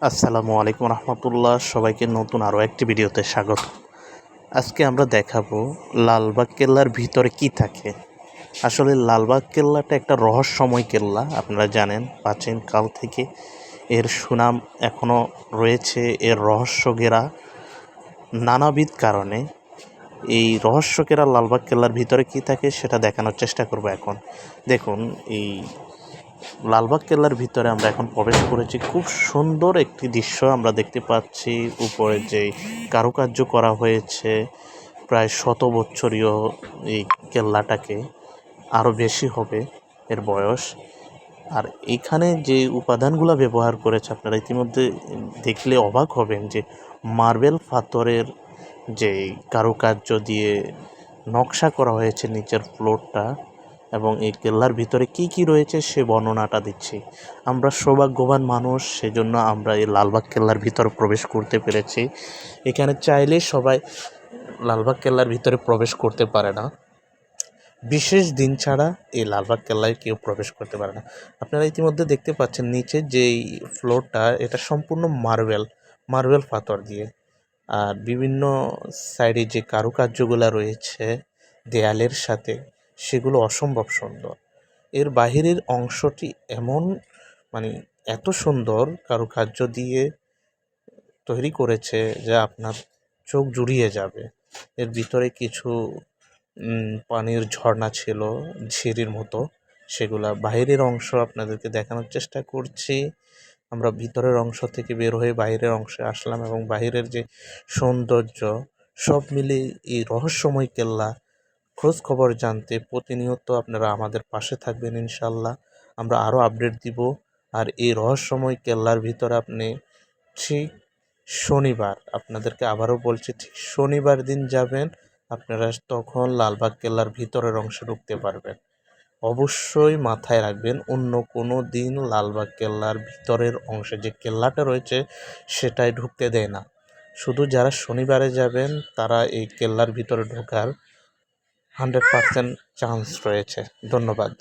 আসসালামু আলাইকুম রহমতুল্লাহ। সবাইকে নতুন আরও একটি ভিডিওতে স্বাগত। আজকে আমরা দেখাবো লালবাগ কেল্লার ভিতরে কি থাকে। আসলে লালবাগ কেল্লাটা একটা রহস্যময় কেল্লা। আপনারা জানেন প্রাচীনকাল থেকে এর সুনাম এখনও রয়েছে। এর রহস্য ঘেরা নানাবিধ কারণে এই রহস্য ঘেরা লালবাগ কেল্লার ভিতরে কি থাকে সেটা দেখানোর চেষ্টা করব। এখন দেখুন, এই লালবাগ কেল্লার ভিতরে আমরা এখন প্রবেশ করেছি। খুব সুন্দর একটি দৃশ্য আমরা দেখতে পাচ্ছি। উপরে যে কারুকার্য করা হয়েছে, প্রায় 100 বছরীয় এই কেল্লাটাকে, আরও বেশি হবে এর বয়স। আর এখানে যে উপাদানগুলো ব্যবহার করেছে আপনারা ইতিমধ্যে দেখলে অবাক হবেন যে মার্বেল পাথরের যে কারুকার্য দিয়ে নকশা করা হয়েছে নিচের ফ্লোরটা, এবং এই কেল্লার ভিতরে কি কি রয়েছে সে বর্ণনাটা দিচ্ছি। আমরা সৌভাগ্যবান মানুষ, সেজন্য আমরা এই লালবাগ কেল্লার ভিতরে প্রবেশ করতে পেরেছি। এখানে চাইলে সবাই লালবাগ কেল্লার ভিতরে প্রবেশ করতে পারে না, বিশেষ দিন ছাড়া এই লালবাগ কেল্লায় কেউ প্রবেশ করতে পারে না। আপনারা ইতিমধ্যে দেখতে পাচ্ছেন নিচে যেই ফ্লোরটা, এটা সম্পূর্ণ মার্বেল পাথর দিয়ে। আর বিভিন্ন সাইডে যে কারুকার্যগুলো রয়েছে দেয়ালের সাথে, সেগুলো অসম্ভব সুন্দর। এর বাহিরের অংশটি এমন এত সুন্দর কারুকার্য দিয়ে তৈরি করেছে যা আপনার চোখ জুড়িয়ে যাবে। এর ভিতরে কিছু পানির ঝর্ণা ছিল ঝিরির মতো, সেগুলা বাহিরের অংশ আপনাদেরকে দেখানোর চেষ্টা করছি। আমরা ভিতরের অংশ থেকে বের হয়ে বাইরের অংশে আসলাম, এবং বাইরের যে সৌন্দর্য সব মিলে এই রহস্যময় কেল্লা খোঁজ খবর জানতে প্রতিনিয়ত আপনারা আমাদের পাশে থাকবেন ইনশাল্লাহ। আমরা আরও আপডেট দিব। আর এই রহস্যময় কেল্লার ভিতরে আপনি ঠিক শনিবার, আপনাদেরকে আবারও বলছি, ঠিক শনিবার দিন যাবেন আপনারা, তখন লালবাগ কেল্লার ভিতরের অংশে ঢুকতে পারবেন। অবশ্যই মাথায় রাখবেন, অন্য কোনো দিন লালবাগ কেল্লার ভিতরের অংশে যে কেল্লাটা রয়েছে সেটাই ঢুকতে দেয় না। শুধু যারা শনিবারে যাবেন তারা এই কেল্লার ভিতরে ঢোকার 100% চান্স রয়েছে। ধন্যবাদ।